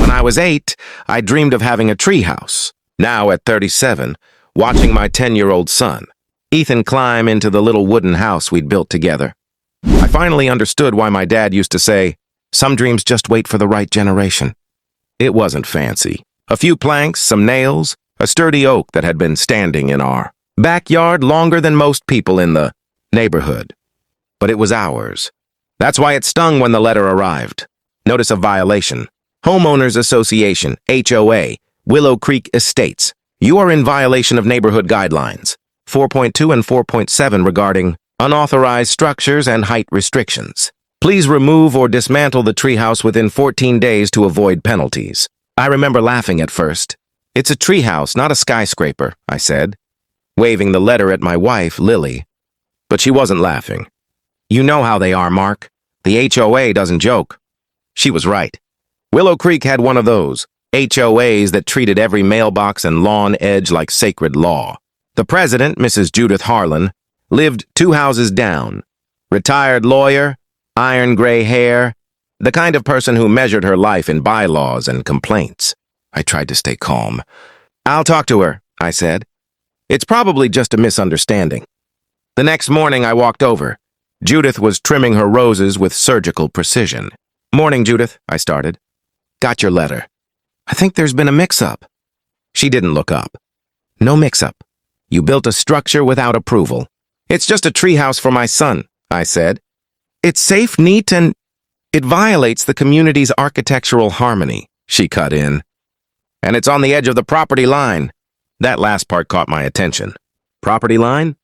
When I was 8, I dreamed of having a treehouse. Now, at 37, watching my 10-year-old son, Ethan, climb into the little wooden house we'd built together. I finally understood why my dad used to say, "Some dreams just wait for the right generation." It wasn't fancy. A few planks, some nails, a sturdy oak that had been standing in our backyard longer than most people in the neighborhood. But it was ours. That's why it stung when the letter arrived. Notice of violation. Homeowners Association, HOA, Willow Creek Estates. You are in violation of neighborhood guidelines. 4.2 and 4.7 regarding unauthorized structures and height restrictions. Please remove or dismantle the treehouse within 14 days to avoid penalties. I remember laughing at first. It's a treehouse, not a skyscraper, I said, waving the letter at my wife, Lily. But she wasn't laughing. You know how they are, Mark. The HOA doesn't joke. She was right. Willow Creek had one of those HOAs that treated every mailbox and lawn edge like sacred law. The president, Mrs. Judith Harlan, lived 2 houses down. Retired lawyer, iron gray hair, the kind of person who measured her life in bylaws and complaints. I tried to stay calm. I'll talk to her, I said. It's probably just a misunderstanding. The next morning I walked over. Judith was trimming her roses with surgical precision. Morning, Judith, I started. Got your letter. I think there's been a mix-up. She didn't look up. No mix-up. You built a structure without approval. It's just a treehouse for my son, I said. It's safe, neat, and it violates the community's architectural harmony, she cut in. And it's on the edge of the property line. That last part caught my attention. Property line?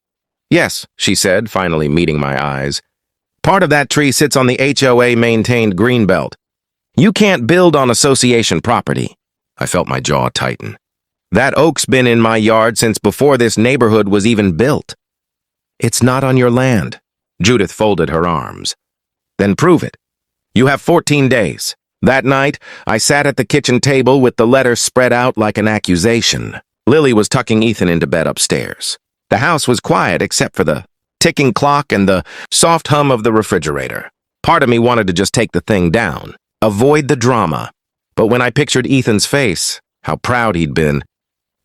Yes, she said, finally meeting my eyes. Part of that tree sits on the HOA-maintained greenbelt. You can't build on association property. I felt my jaw tighten. That oak's been in my yard since before this neighborhood was even built. It's not on your land. Judith folded her arms. Then prove it. You have 14 days. That night, I sat at the kitchen table with the letter spread out like an accusation. Lily was tucking Ethan into bed upstairs. The house was quiet except for the ticking clock and the soft hum of the refrigerator. Part of me wanted to just take the thing down, avoid the drama. But when I pictured Ethan's face, how proud he'd been,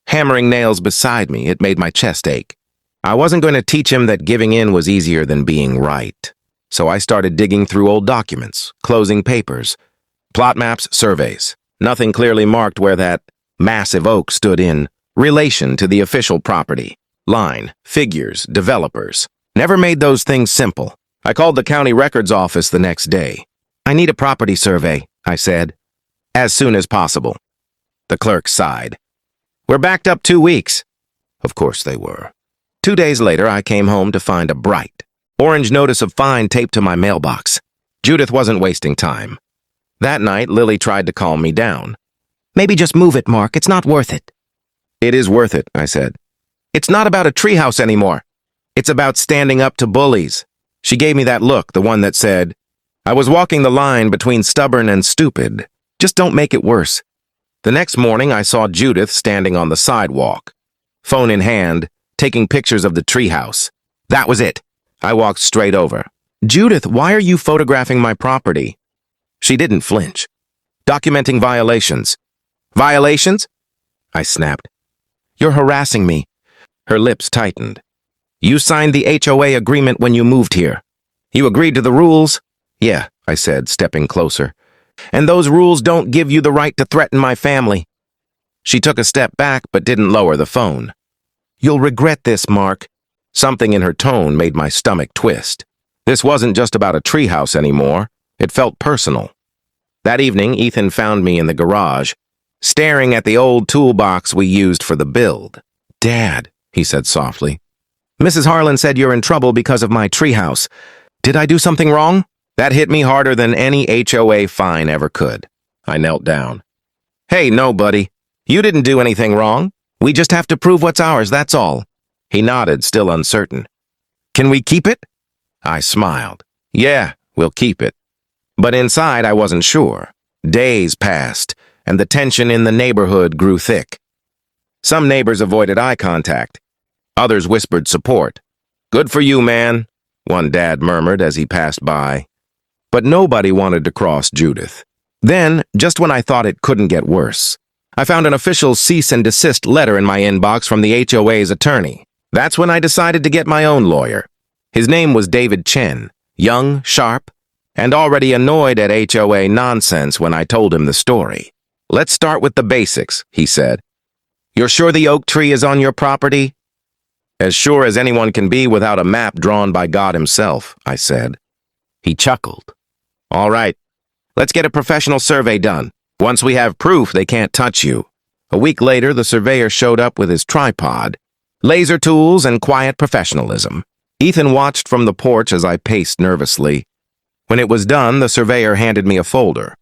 hammering nails beside me, it made my chest ache. I wasn't going to teach him that giving in was easier than being right. So I started digging through old documents, closing papers, plot maps, surveys. Nothing clearly marked where that massive oak stood in relation to the official property. Line, figures, developers. Never made those things simple. I called the county records office the next day. I need a property survey, I said. As soon as possible. The clerk sighed. We're backed up 2 weeks. Of course they were. 2 days later, I came home to find a bright, orange notice of fine taped to my mailbox. Judith wasn't wasting time. That night, Lily tried to calm me down. Maybe just move it, Mark. It's not worth it. It is worth it, I said. It's not about a treehouse anymore. It's about standing up to bullies. She gave me that look, the one that said, I was walking the line between stubborn and stupid. Just don't make it worse. The next morning, I saw Judith standing on the sidewalk, phone in hand, taking pictures of the treehouse. That was it. I walked straight over. Judith, why are you photographing my property? She didn't flinch. Documenting violations. Violations? I snapped. You're harassing me. Her lips tightened. You signed the HOA agreement when you moved here. You agreed to the rules? Yeah, I said, stepping closer. And those rules don't give you the right to threaten my family. She took a step back but didn't lower the phone. You'll regret this, Mark. Something in her tone made my stomach twist. This wasn't just about a treehouse anymore. It felt personal. That evening, Ethan found me in the garage, staring at the old toolbox we used for the build. Dad, he said softly, Mrs. Harlan said you're in trouble because of my treehouse. Did I do something wrong? That hit me harder than any HOA fine ever could. I knelt down. Hey, no, buddy. You didn't do anything wrong. We just have to prove what's ours, that's all. He nodded, still uncertain. Can we keep it? I smiled. Yeah, we'll keep it. But inside, I wasn't sure. Days passed, and the tension in the neighborhood grew thick. Some neighbors avoided eye contact. Others whispered support. Good for you, man, one dad murmured as he passed by. But nobody wanted to cross Judith. Then, just when I thought it couldn't get worse, I found an official cease and desist letter in my inbox from the HOA's attorney. That's when I decided to get my own lawyer. His name was David Chen, young, sharp, and already annoyed at HOA nonsense when I told him the story. "Let's start with the basics," he said. "You're sure the oak tree is on your property?" "As sure as anyone can be without a map drawn by God himself," I said. He chuckled. "All right, let's get a professional survey done. Once we have proof they can't touch you." A week later, the surveyor showed up with his tripod, laser tools, and quiet professionalism. Ethan watched from the porch as I paced nervously. When it was done, the surveyor handed me a folder.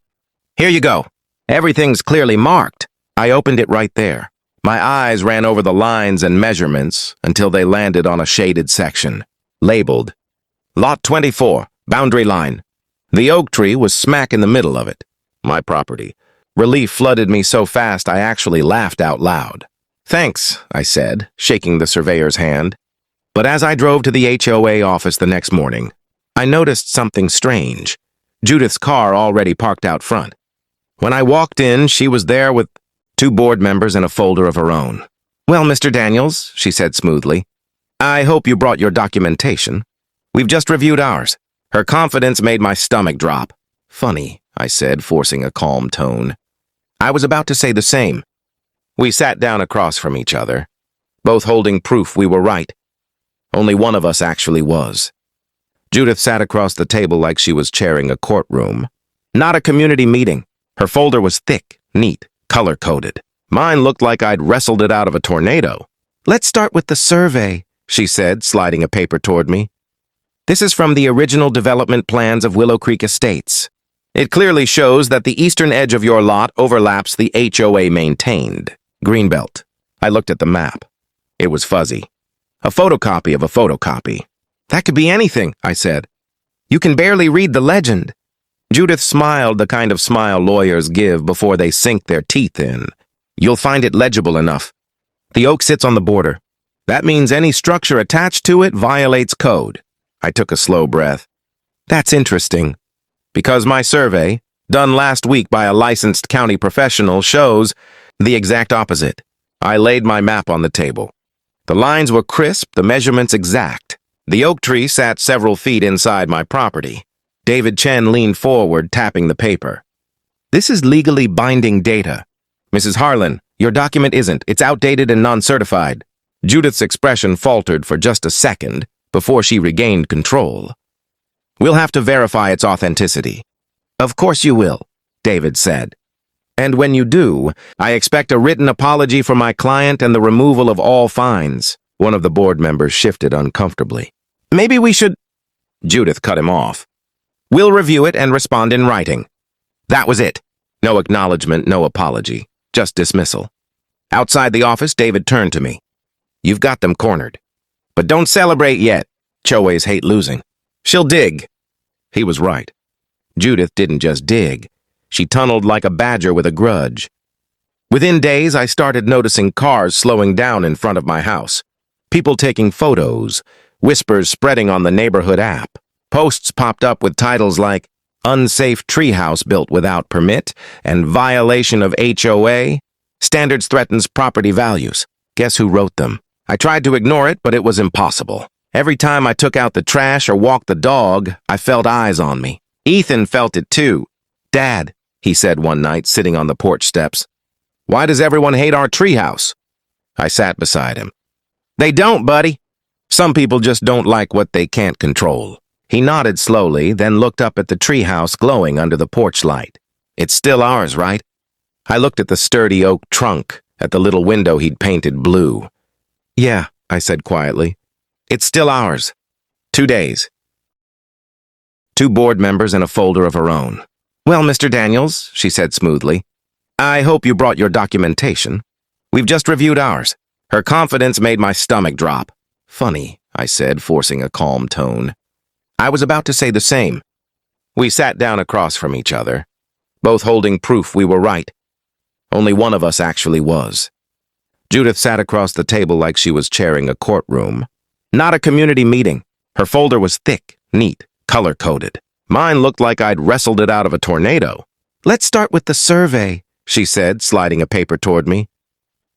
"Here you go. Everything's clearly marked." I opened it right there. My eyes ran over the lines and measurements until they landed on a shaded section, labeled Lot 24, Boundary Line. The oak tree was smack in the middle of it. My property. Relief flooded me so fast I actually laughed out loud. "Thanks," I said, shaking the surveyor's hand. But as I drove to the HOA office the next morning, I noticed something strange. Judith's car already parked out front. When I walked in, she was there with 2 board members and a folder of her own. "Well, Mr. Daniels," she said smoothly, "I hope you brought your documentation. We've just reviewed ours." Her confidence made my stomach drop. "Funny," I said, forcing a calm tone. I was about to say the same. We sat down across from each other, both holding proof we were right. Only one of us actually was. Judith sat across the table like she was chairing a courtroom. Not a community meeting. Her folder was thick, neat, color-coded. Mine looked like I'd wrestled it out of a tornado. "Let's start with the survey," she said, sliding a paper toward me. "This is from the original development plans of Willow Creek Estates. It clearly shows that the eastern edge of your lot overlaps the HOA-maintained Greenbelt." I looked at the map. It was fuzzy. A photocopy of a photocopy. "That could be anything," I said. "You can barely read the legend." Judith smiled the kind of smile lawyers give before they sink their teeth in. "You'll find it legible enough. The oak sits on the border. That means any structure attached to it violates code." I took a slow breath. "That's interesting. Because my survey, done last week by a licensed county professional, shows the exact opposite." I laid my map on the table. The lines were crisp, the measurements exact. The oak tree sat several feet inside my property. David Chen leaned forward, tapping the paper. "This is legally binding data. Mrs. Harlan, your document isn't. It's outdated and non-certified." Judith's expression faltered for just a second before she regained control. "We'll have to verify its authenticity." "Of course you will," David said. "And when you do, I expect a written apology from my client and the removal of all fines." One of the board members shifted uncomfortably. "Maybe we should—" Judith cut him off. "We'll review it and respond in writing." That was it. No acknowledgement, no apology, just dismissal. Outside the office, David turned to me. "You've got them cornered. But don't celebrate yet. HOAs hate losing. She'll dig." He was right. Judith didn't just dig. She tunneled like a badger with a grudge. Within days, I started noticing cars slowing down in front of my house. People taking photos, whispers spreading on the neighborhood app. Posts popped up with titles like "Unsafe Treehouse Built Without Permit" and "Violation of HOA. Standards Threatens Property Values." Guess who wrote them? I tried to ignore it, but it was impossible. Every time I took out the trash or walked the dog, I felt eyes on me. Ethan felt it too. "Dad," he said one night, sitting on the porch steps, "why does everyone hate our treehouse?" I sat beside him. "They don't, buddy. Some people just don't like what they can't control." He nodded slowly, then looked up at the treehouse glowing under the porch light. "It's still ours, right?" I looked at the sturdy oak trunk, at the little window he'd painted blue. "Yeah," I said quietly. "It's still ours. 2 days." 2 board members and a folder of her own. "Well, Mr. Daniels," she said smoothly, "I hope you brought your documentation. We've just reviewed ours." Her confidence made my stomach drop. "Funny," I said, forcing a calm tone. I was about to say the same. We sat down across from each other, both holding proof we were right. Only one of us actually was. Judith sat across the table like she was chairing a courtroom. Not a community meeting. Her folder was thick, neat, color-coded. Mine looked like I'd wrestled it out of a tornado. Let's start with the survey, she said, sliding a paper toward me.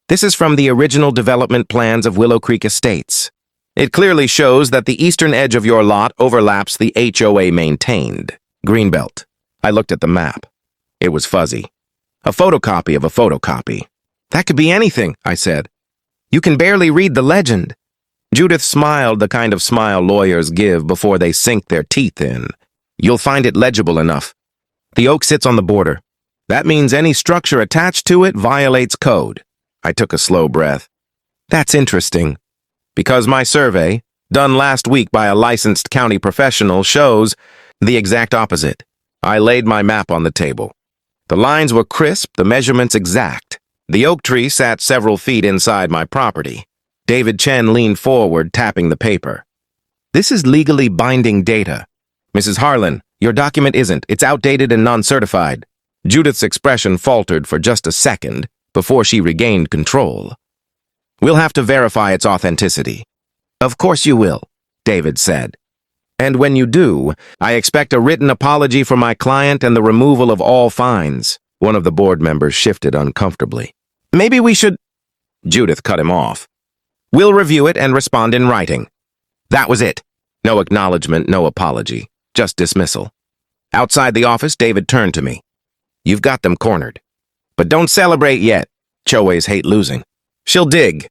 This is from the original development plans of Willow Creek Estates. It clearly shows that the eastern edge of your lot overlaps the HOA maintained Greenbelt. I looked at the map. It was fuzzy. A photocopy of a photocopy. That could be anything, I said. You can barely read the legend. Judith smiled the kind of smile lawyers give before they sink their teeth in. You'll find it legible enough. The oak sits on the border. That means any structure attached to it violates code. I took a slow breath. That's interesting. Because my survey, done last week by a licensed county professional, shows the exact opposite. I laid my map on the table. The lines were crisp, the measurements exact. The oak tree sat several feet inside my property. David Chen leaned forward, tapping the paper. This is legally binding data. Mrs. Harlan, your document isn't. It's outdated and non-certified. Judith's expression faltered for just a second before she regained control. We'll have to verify its authenticity. Of course you will, David said. And when you do, I expect a written apology for my client and the removal of all fines. One of the board members shifted uncomfortably. Maybe we should... Judith cut him off. We'll review it and respond in writing. That was it. No acknowledgement, no apology. Just dismissal. Outside the office, David turned to me. You've got them cornered. But don't celebrate yet. HOAs hate losing. She'll dig.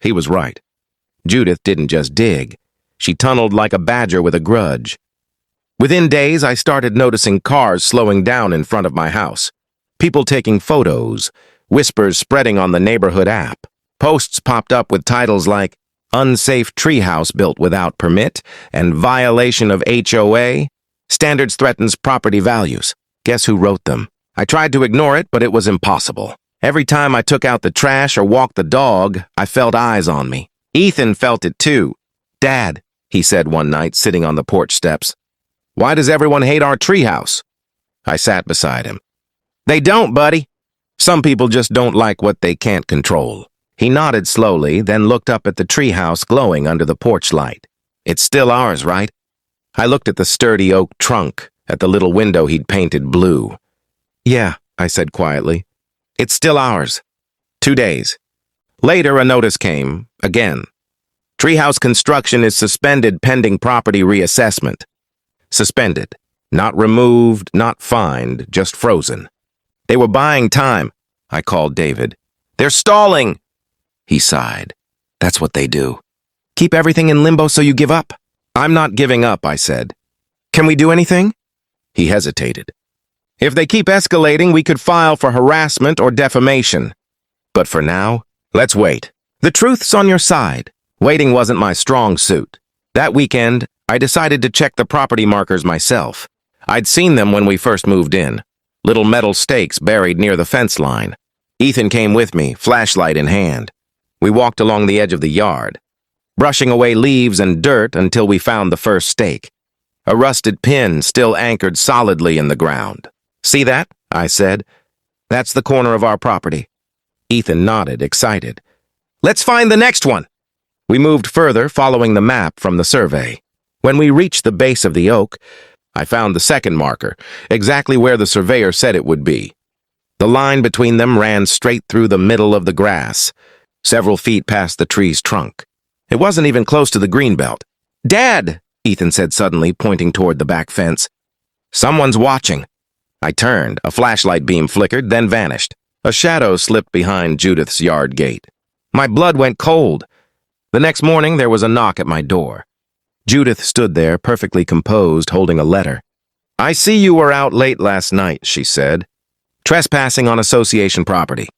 He was right. Judith didn't just dig. She tunneled like a badger with a grudge. Within days, I started noticing cars slowing down in front of my house. People taking photos. Whispers spreading on the neighborhood app. Posts popped up with titles like Unsafe Treehouse Built Without Permit and Violation of HOA. Standards Threatens Property Values. Guess who wrote them? I tried to ignore it, but it was impossible. Every time I took out the trash or walked the dog, I felt eyes on me. Ethan felt it too. Dad, he said one night, sitting on the porch steps. Why does everyone hate our treehouse? I sat beside him. They don't, buddy. Some people just don't like what they can't control. He nodded slowly, then looked up at the treehouse glowing under the porch light. It's still ours, right? I looked at the sturdy oak trunk, at the little window he'd painted blue. Yeah, I said quietly. It's still ours. 2 days. Later, a notice came, again. Treehouse construction is suspended pending property reassessment. Suspended. Not removed, not fined, just frozen. They were buying time, I called David. They're stalling. He sighed. That's what they do. Keep everything in limbo so you give up. I'm not giving up, I said. Can we do anything? He hesitated. If they keep escalating, we could file for harassment or defamation. But for now, let's wait. The truth's on your side. Waiting wasn't my strong suit. That weekend, I decided to check the property markers myself. I'd seen them when we first moved in. Little metal stakes buried near the fence line. Ethan came with me, flashlight in hand. We walked along the edge of the yard, brushing away leaves and dirt until we found the first stake. A rusted pin still anchored solidly in the ground. See that? I said. That's the corner of our property. Ethan nodded, excited. Let's find the next one. We moved further, following the map from the survey. When we reached the base of the oak, I found the second marker, exactly where the surveyor said it would be. The line between them ran straight through the middle of the grass, several feet past the tree's trunk. It wasn't even close to the green belt. Dad, Ethan said suddenly, pointing toward the back fence. Someone's watching. I turned. A flashlight beam flickered, then vanished. A shadow slipped behind Judith's yard gate. My blood went cold. The next morning, there was a knock at my door. Judith stood there, perfectly composed, holding a letter. I see you were out late last night, she said. Trespassing on association property.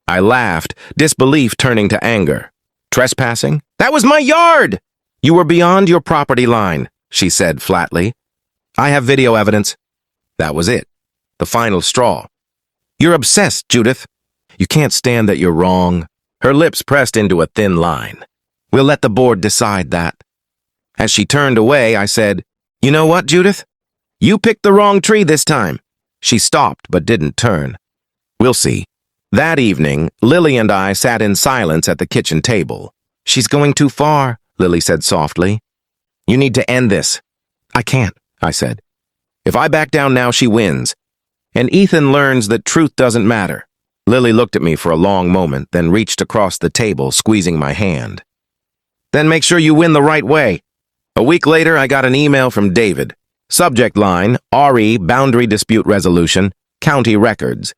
I laughed, disbelief turning to anger. Trespassing? That was my yard! You were beyond your property line, she said flatly. I have video evidence. That was it. The final straw. You're obsessed, Judith. You can't stand that you're wrong. Her lips pressed into a thin line. We'll let the board decide that. As she turned away, I said, You know what, Judith? You picked the wrong tree this time. She stopped but didn't turn. We'll see. That evening, Lily and I sat in silence at the kitchen table. She's going too far, Lily said softly. You need to end this. I can't, I said. If I back down now, she wins. and Ethan learns that truth doesn't matter. Lily looked at me for a long moment, then reached across the table, squeezing my hand. Then make sure you win the right way. A week later, I got an email from David. Subject line, RE Boundary Dispute Resolution, County Records.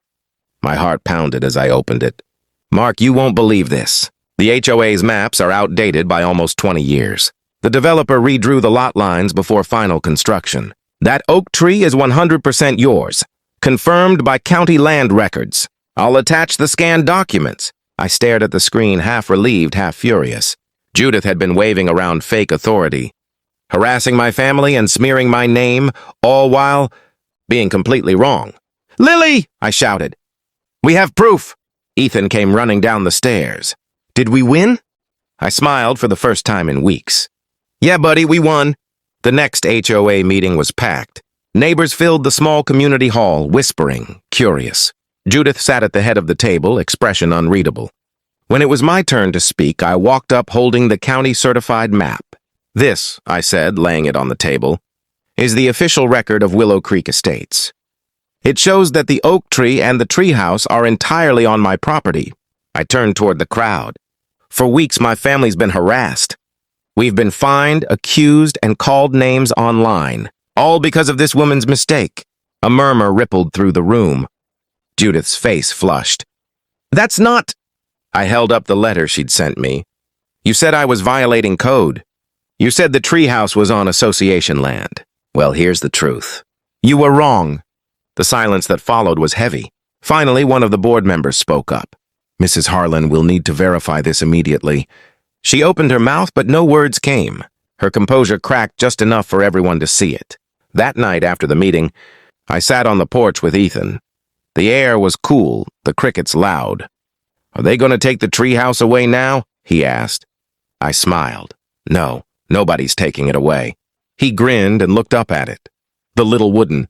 My heart pounded as I opened it. Mark, you won't believe this. The HOA's maps are outdated by almost 20 years. The developer redrew the lot lines before final construction. That oak tree is 100% yours. Confirmed by county land records. I'll attach the scanned documents. I stared at the screen, half relieved, half furious. Judith had been waving around fake authority, harassing my family and smearing my name, all while being completely wrong. Lily! I shouted. We have proof. Ethan came running down the stairs. Did we win? I smiled for the first time in weeks. Yeah, buddy, we won. The next HOA meeting was packed. Neighbors filled the small community hall, whispering, curious. Judith sat at the head of the table, expression unreadable. When it was my turn to speak, I walked up holding the county-certified map. This, I said, laying it on the table, is the official record of Willow Creek Estates. It shows that the oak tree and the treehouse are entirely on my property. I turned toward the crowd. For weeks, my family's been harassed. We've been fined, accused, and called names online, all because of this woman's mistake. A murmur rippled through the room. Judith's face flushed. That's not... I held up the letter she'd sent me. You said I was violating code. You said the treehouse was on association land. Well, here's the truth. You were wrong. The silence that followed was heavy. Finally, one of the board members spoke up. Mrs. Harlan will need to verify this immediately. She opened her mouth, but no words came. Her composure cracked just enough for everyone to see it. That night after the meeting, I sat on the porch with Ethan. The air was cool, the crickets loud. Are they going to take the treehouse away now? He asked. I smiled. No, nobody's taking it away. He grinned and looked up at it. The little wooden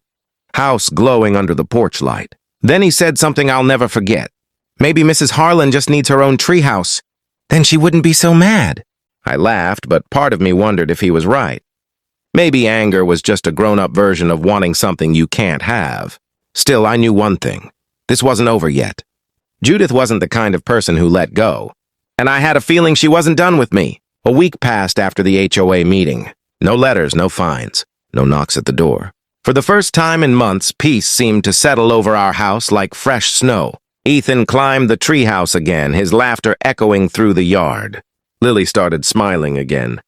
house glowing under the porch light. Then he said something I'll never forget. Maybe Mrs. Harlan just needs her own treehouse. Then she wouldn't be so mad. I laughed, but part of me wondered if he was right. Maybe anger was just a grown-up version of wanting something you can't have. Still, I knew one thing. This wasn't over yet. Judith wasn't the kind of person who let go. And I had a feeling she wasn't done with me. A week passed after the HOA meeting. No letters, no fines, no knocks at the door. For the first time in months, peace seemed to settle over our house like fresh snow. Ethan climbed the treehouse again, his laughter echoing through the yard. Lily started smiling again.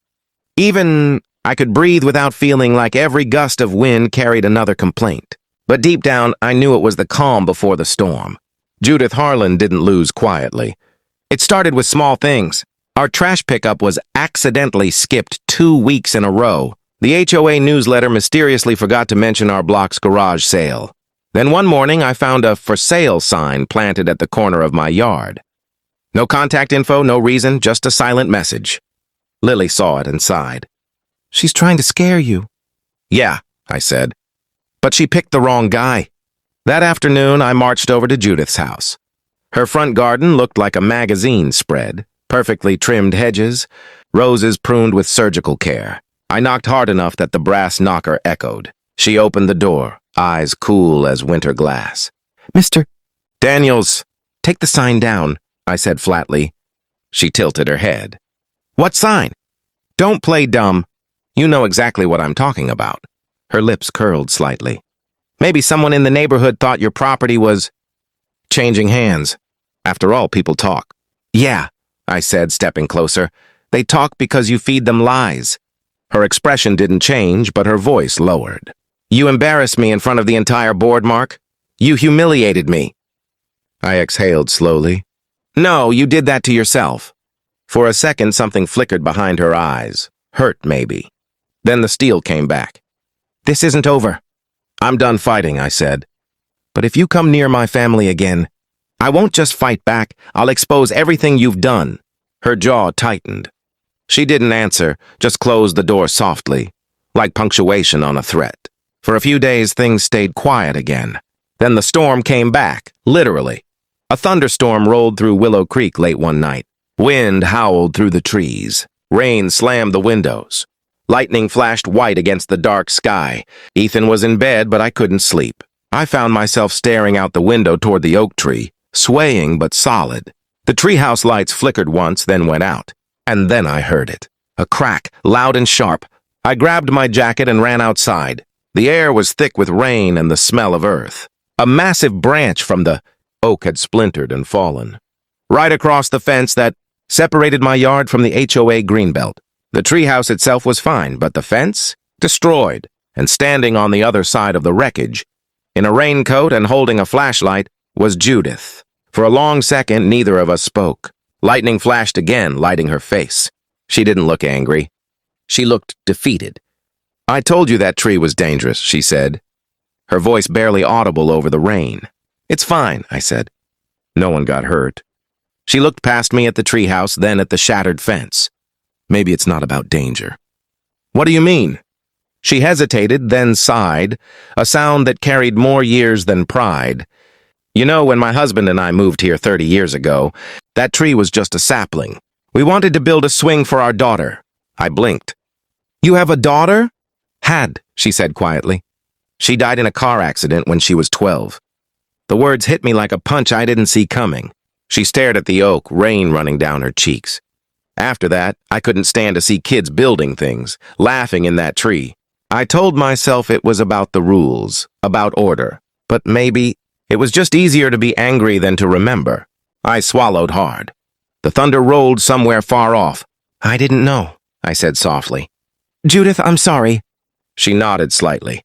Even I could breathe without feeling like every gust of wind carried another complaint. But deep down, I knew it was the calm before the storm. Judith Harlan didn't lose quietly. It started with small things. Our trash pickup was accidentally skipped 2 weeks in a row. The HOA newsletter mysteriously forgot to mention our block's garage sale. Then one morning, I found a for sale sign planted at the corner of my yard. No contact info, no reason, just a silent message. Lily saw it and sighed. She's trying to scare you. Yeah, I said. But she picked the wrong guy. That afternoon, I marched over to Judith's house. Her front garden looked like a magazine spread, perfectly trimmed hedges, roses pruned with surgical care. I knocked hard enough that the brass knocker echoed. She opened the door, eyes cool as winter glass. Mr. Daniels, take the sign down, I said flatly. She tilted her head. What sign? Don't play dumb. You know exactly what I'm talking about. Her lips curled slightly. Maybe someone in the neighborhood thought your property was changing hands. After all, people talk. Yeah, I said, stepping closer. They talk because you feed them lies. Her expression didn't change, but her voice lowered. You embarrassed me in front of the entire board, Mark. You humiliated me. I exhaled slowly. No, you did that to yourself. For a second, something flickered behind her eyes. Hurt, maybe. Then the steel came back. This isn't over. I'm done fighting, I said. But if you come near my family again, I won't just fight back. I'll expose everything you've done. Her jaw tightened. She didn't answer, just closed the door softly, like punctuation on a threat. For a few days, things stayed quiet again. Then the storm came back, literally. A thunderstorm rolled through Willow Creek late one night. Wind howled through the trees. Rain slammed the windows. Lightning flashed white against the dark sky. Ethan was in bed, but I couldn't sleep. I found myself staring out the window toward the oak tree, swaying but solid. The treehouse lights flickered once, then went out. And then I heard it. A crack, loud and sharp. I grabbed my jacket and ran outside. The air was thick with rain and the smell of earth. A massive branch from the oak had splintered and fallen, right across the fence that separated my yard from the HOA greenbelt. The treehouse itself was fine, but the fence? Destroyed, and standing on the other side of the wreckage, in a raincoat and holding a flashlight, was Judith. For a long second, neither of us spoke. Lightning flashed again, lighting her face. She didn't look angry. She looked defeated. "I told you that tree was dangerous," she said, her voice barely audible over the rain. "It's fine," I said. No one got hurt. She looked past me at the treehouse, then at the shattered fence. "Maybe it's not about danger." "What do you mean?" She hesitated, then sighed, a sound that carried more years than pride. "You know, when my husband and I moved here 30 years ago, that tree was just a sapling. We wanted to build a swing for our daughter." I blinked. "You have a daughter?" "Had," she said quietly. "She died in a car accident when she was 12. The words hit me like a punch I didn't see coming. She stared at the oak, rain running down her cheeks. After that, I couldn't stand to see kids building things, laughing in that tree. I told myself it was about the rules, about order, but maybe it was just easier to be angry than to remember. I swallowed hard. The thunder rolled somewhere far off. "I didn't know," I said softly. "Judith, I'm sorry." She nodded slightly.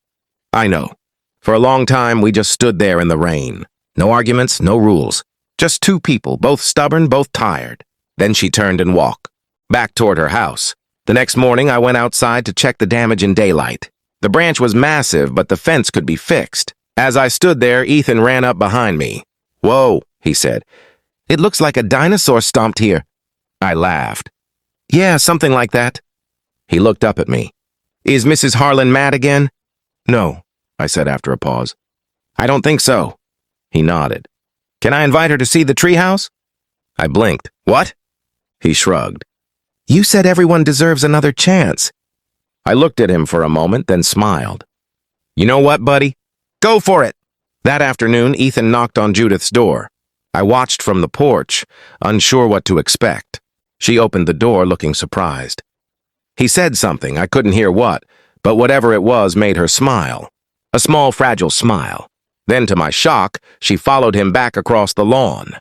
"I know. For a long time, we just stood there in the rain. No arguments, no rules. Just two people, both stubborn, both tired." Then she turned and walked back toward her house. The next morning, I went outside to check the damage in daylight. The branch was massive, but the fence could be fixed. As I stood there, Ethan ran up behind me. "Whoa," he said. "It looks like a dinosaur stomped here." I laughed. "Yeah, something like that." He looked up at me. "Is Mrs. Harlan mad again?" "No," I said after a pause. "I don't think so." He nodded. "Can I invite her to see the treehouse?" I blinked. "What?" He shrugged. "You said everyone deserves another chance." I looked at him for a moment, then smiled. "You know what, buddy? Go for it!" That afternoon, Ethan knocked on Judith's door. I watched from the porch, unsure what to expect. She opened the door, looking surprised. He said something, I couldn't hear what, but whatever it was made her smile. A small, fragile smile. Then, to my shock, she followed him back across the lawn.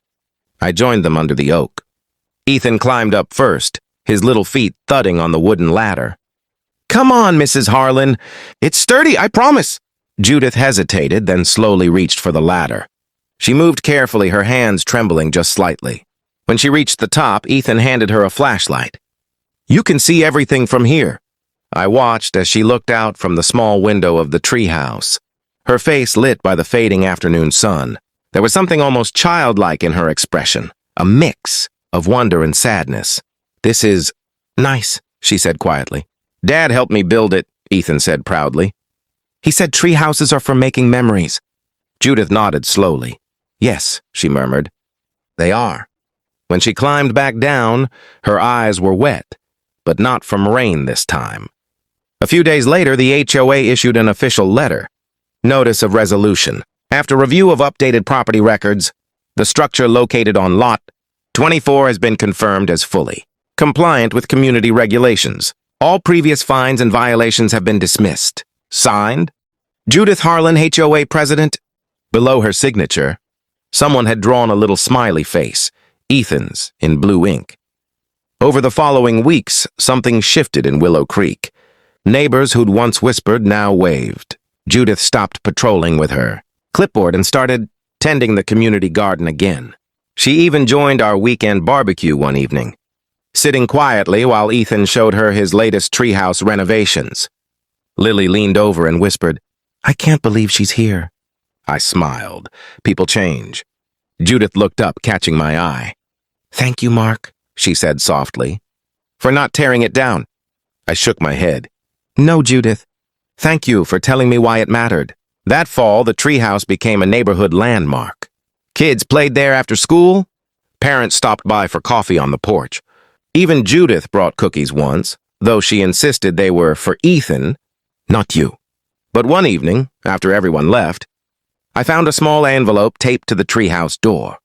I joined them under the oak. Ethan climbed up first, his little feet thudding on the wooden ladder. "Come on, Mrs. Harlan. It's sturdy, I promise." Judith hesitated, then slowly reached for the ladder. She moved carefully, her hands trembling just slightly. When she reached the top, Ethan handed her a flashlight. "You can see everything from here." I watched as she looked out from the small window of the treehouse, her face lit by the fading afternoon sun. There was something almost childlike in her expression, a mix of wonder and sadness. "This is nice," she said quietly. "Dad helped me build it," Ethan said proudly. "He said tree houses are for making memories." Judith nodded slowly. "Yes," she murmured. "They are." When she climbed back down, her eyes were wet, but not from rain this time. A few days later, the HOA issued an official letter. Notice of resolution. After review of updated property records, the structure located on Lot 24 has been confirmed as fully compliant with community regulations. All previous fines and violations have been dismissed. Signed, Judith Harlan, HOA President. Below her signature, someone had drawn a little smiley face, Ethan's, in blue ink. Over the following weeks, something shifted in Willow Creek. Neighbors who'd once whispered now waved. Judith stopped patrolling with her clipboard and started tending the community garden again. She even joined our weekend barbecue one evening, sitting quietly while Ethan showed her his latest treehouse renovations. Lily leaned over and whispered, "I can't believe she's here." I smiled. People change. Judith looked up, catching my eye. "Thank you, Mark," she said softly, "for not tearing it down." I shook my head. "No, Judith. Thank you for telling me why it mattered." That fall, the treehouse became a neighborhood landmark. Kids played there after school. Parents stopped by for coffee on the porch. Even Judith brought cookies once, though she insisted they were for Ethan, not you. But one evening, after everyone left, I found a small envelope taped to the treehouse door.